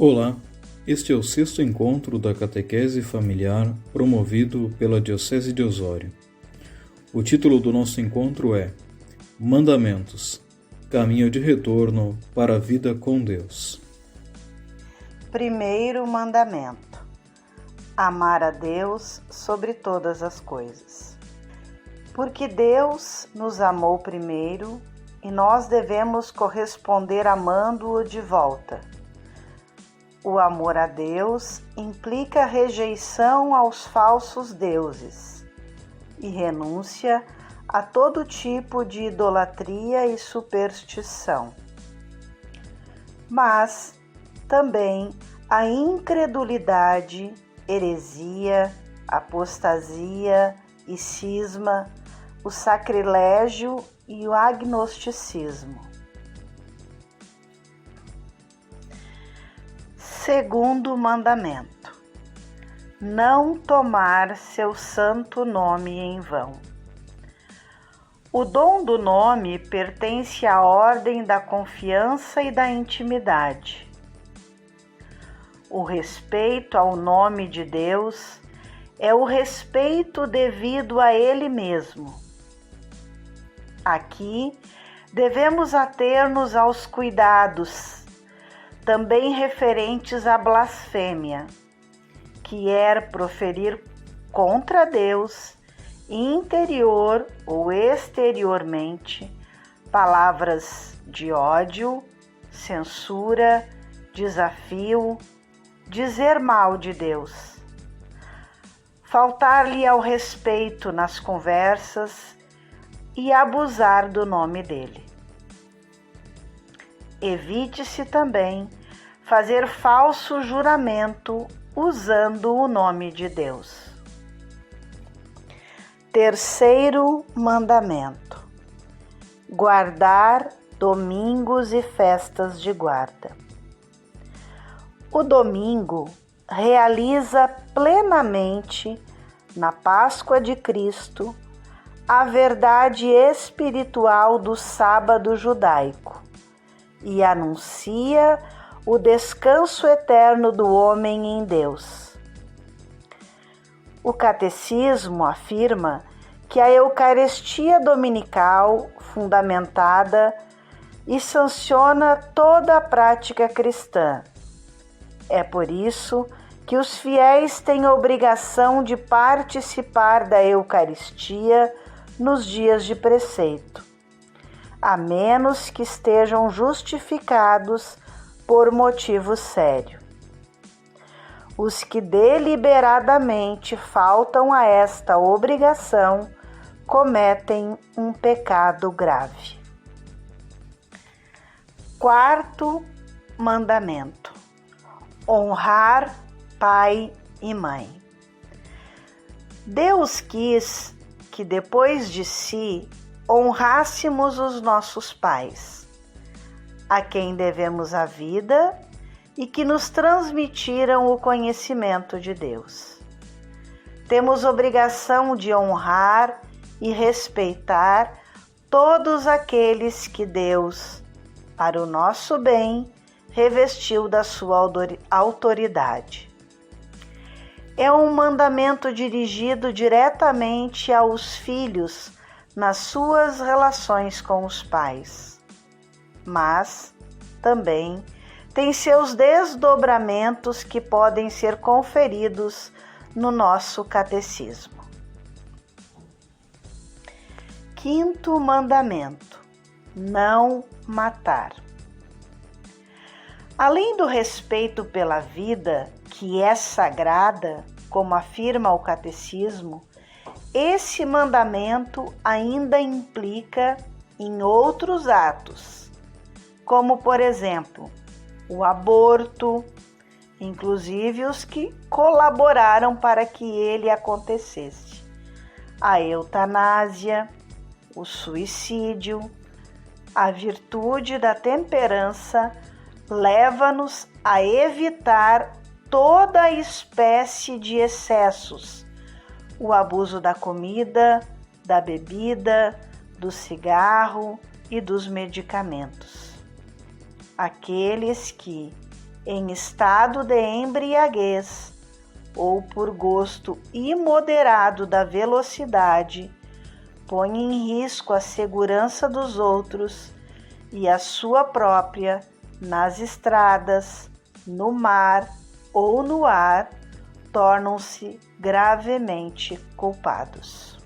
Olá, este é o sexto encontro da catequese familiar promovido pela Diocese de Osório. O título do nosso encontro é Mandamentos, Caminho de Retorno para a Vida com Deus. Primeiro mandamento: amar a Deus sobre todas as coisas. Porque Deus nos amou primeiro e nós devemos corresponder amando-o de volta. O amor a Deus implica rejeição aos falsos deuses e renúncia a todo tipo de idolatria e superstição. Mas também a incredulidade, heresia, apostasia e cisma, o sacrilégio e o agnosticismo. Segundo mandamento: não tomar seu santo nome em vão. O dom do nome pertence à ordem da confiança e da intimidade. O respeito ao nome de Deus é o respeito devido a Ele mesmo. Aqui devemos ater-nos aos cuidados, também referentes à blasfêmia, que é proferir contra Deus, interior ou exteriormente, palavras de ódio, censura, desafio, dizer mal de Deus, faltar-lhe ao respeito nas conversas e abusar do nome dele. Evite-se também fazer falso juramento usando o nome de Deus. Terceiro mandamento: guardar domingos e festas de guarda. O domingo realiza plenamente, na Páscoa de Cristo, a verdade espiritual do sábado judaico e anuncia o descanso eterno do homem em Deus. O Catecismo afirma que a Eucaristia dominical, fundamentada, e sanciona toda a prática cristã. É por isso que os fiéis têm obrigação de participar da Eucaristia nos dias de preceito, a menos que estejam justificados por motivo sério. Os que deliberadamente faltam a esta obrigação cometem um pecado grave. Quarto mandamento: honrar pai e mãe. Deus quis que depois de si honrássemos os nossos pais, a quem devemos a vida e que nos transmitiram o conhecimento de Deus. Temos obrigação de honrar e respeitar todos aqueles que Deus, para o nosso bem, revestiu da sua autoridade. É um mandamento dirigido diretamente aos filhos nas suas relações com os pais, mas também tem seus desdobramentos que podem ser conferidos no nosso catecismo. Quinto mandamento: não matar. Além do respeito pela vida, que é sagrada, como afirma o catecismo, esse mandamento ainda implica em outros atos, como, por exemplo, o aborto, inclusive os que colaboraram para que ele acontecesse, a eutanásia, o suicídio. A virtude da temperança leva-nos a evitar toda espécie de excessos, o abuso da comida, da bebida, do cigarro e dos medicamentos. Aqueles que, em estado de embriaguez ou por gosto imoderado da velocidade, põe em risco a segurança dos outros e a sua própria nas estradas, no mar ou no ar, tornam-se gravemente culpados.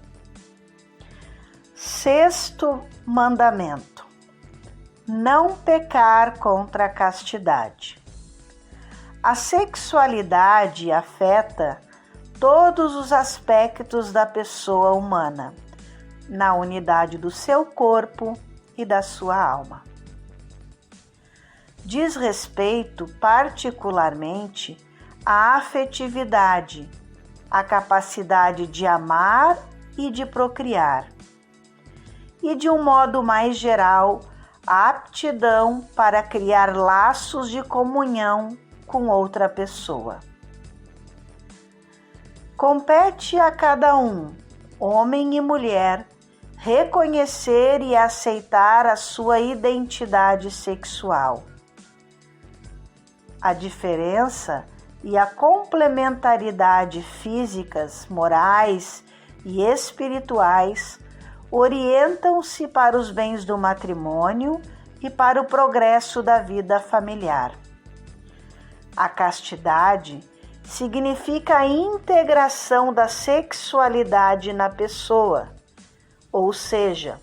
Sexto mandamento: não pecar contra a castidade. A sexualidade afeta todos os aspectos da pessoa humana, na unidade do seu corpo e da sua alma. Diz respeito particularmente à afetividade, à capacidade de amar e de procriar, e de um modo mais geral, a aptidão para criar laços de comunhão com outra pessoa. Compete a cada um, homem e mulher, reconhecer e aceitar a sua identidade sexual. A diferença e a complementaridade físicas, morais e espirituais orientam-se para os bens do matrimônio e para o progresso da vida familiar. A castidade significa a integração da sexualidade na pessoa, ou seja,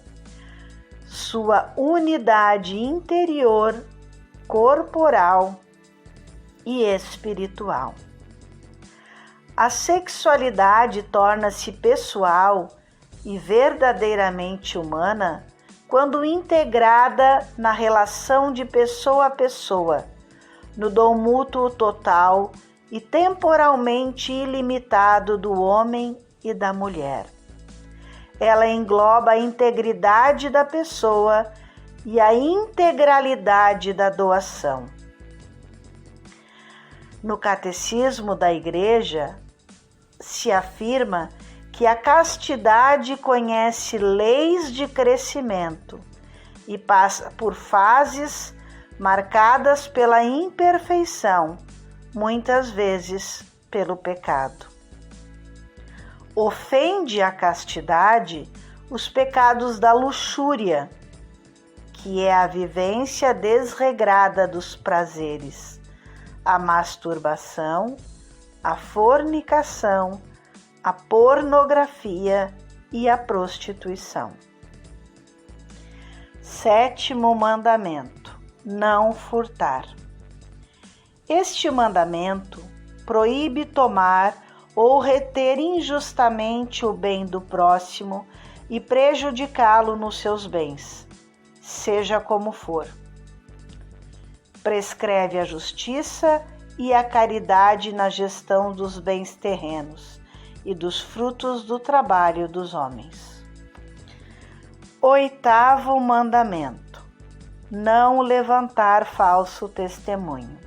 sua unidade interior, corporal e espiritual. A sexualidade torna-se pessoal e verdadeiramente humana quando integrada na relação de pessoa a pessoa, no dom mútuo total e temporalmente ilimitado do homem e da mulher. Ela engloba a integridade da pessoa e a integralidade da doação. No Catecismo da Igreja, se afirma que a castidade conhece leis de crescimento e passa por fases marcadas pela imperfeição, muitas vezes pelo pecado. Ofende a castidade os pecados da luxúria, que é a vivência desregrada dos prazeres, a masturbação, a fornicação, a pornografia e a prostituição. Sétimo mandamento: não furtar. Este mandamento proíbe tomar ou reter injustamente o bem do próximo e prejudicá-lo nos seus bens, seja como for. Prescreve a justiça e a caridade na gestão dos bens terrenos e dos frutos do trabalho dos homens. Oitavo mandamento: não levantar falso testemunho.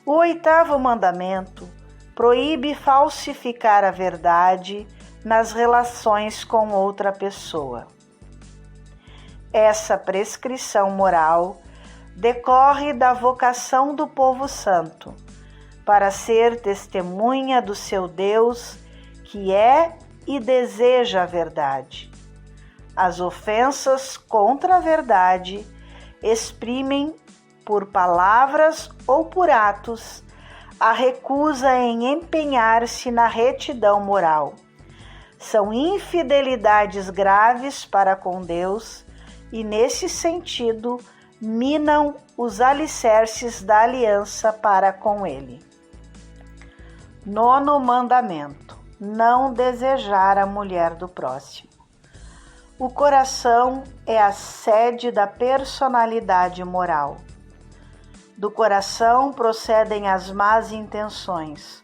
O oitavo mandamento proíbe falsificar a verdade nas relações com outra pessoa. Essa prescrição moral decorre da vocação do povo santo para ser testemunha do seu Deus, que é e deseja a verdade. As ofensas contra a verdade exprimem, por palavras ou por atos, a recusa em empenhar-se na retidão moral. São infidelidades graves para com Deus e, nesse sentido, minam os alicerces da aliança para com Ele. Nono mandamento: não desejar a mulher do próximo. O coração é a sede da personalidade moral. Do coração procedem as más intenções,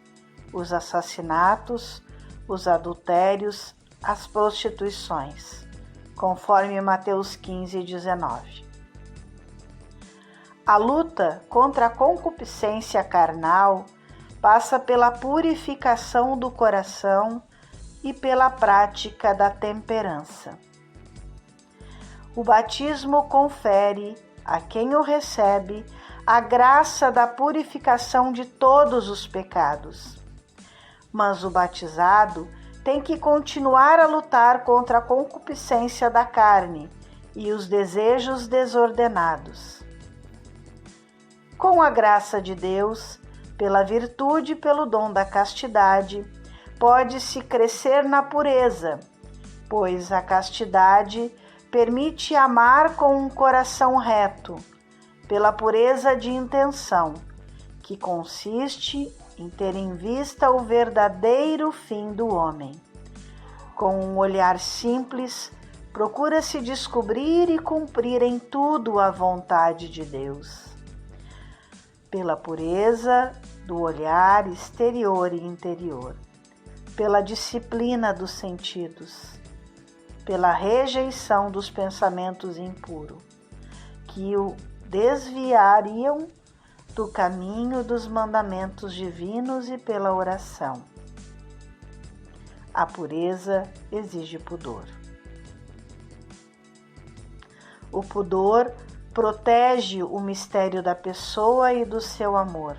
os assassinatos, os adultérios, as prostituições, conforme Mateus 15:19. A luta contra a concupiscência carnal passa pela purificação do coração e pela prática da temperança. O batismo confere a quem o recebe a graça da purificação de todos os pecados. Mas o batizado tem que continuar a lutar contra a concupiscência da carne e os desejos desordenados. Com a graça de Deus, pela virtude e pelo dom da castidade, pode-se crescer na pureza, pois a castidade permite amar com um coração reto, pela pureza de intenção, que consiste em ter em vista o verdadeiro fim do homem. Com um olhar simples, procura-se descobrir e cumprir em tudo a vontade de Deus. Pela pureza do olhar exterior e interior, pela disciplina dos sentidos, pela rejeição dos pensamentos impuros, que o desviariam do caminho dos mandamentos divinos e pela oração. A pureza exige pudor. O pudor protege o mistério da pessoa e do seu amor.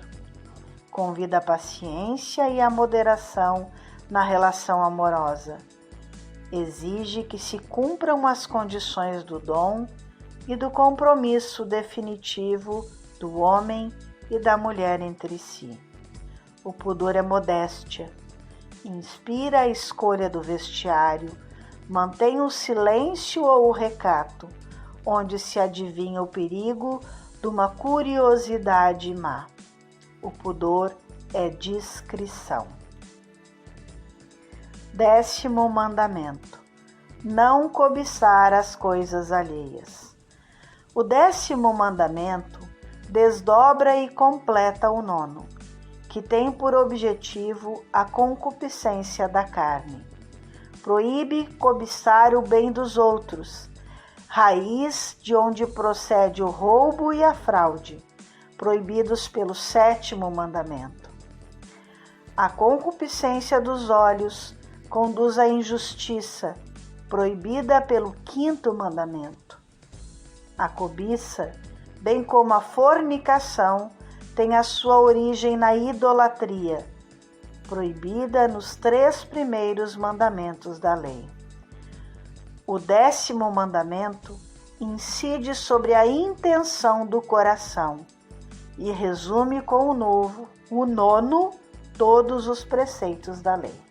Convida a paciência e a moderação na relação amorosa. Exige que se cumpram as condições do dom e do compromisso definitivo do homem e da mulher entre si. O pudor é modéstia. Inspira a escolha do vestiário, mantém o silêncio ou o recato, onde se adivinha o perigo de uma curiosidade má. O pudor é discrição. 10º mandamento: não cobiçar as coisas alheias. O 10º mandamento desdobra e completa o 9º, que tem por objetivo a concupiscência da carne. Proíbe cobiçar o bem dos outros, raiz de onde procede o roubo e a fraude, proibidos pelo 7º mandamento. A concupiscência dos olhos conduz à injustiça, proibida pelo 5º mandamento. A cobiça, bem como a fornicação, tem a sua origem na idolatria, proibida nos 3 primeiros mandamentos da lei. O 10º mandamento incide sobre a intenção do coração e resume com o 9º todos os preceitos da lei.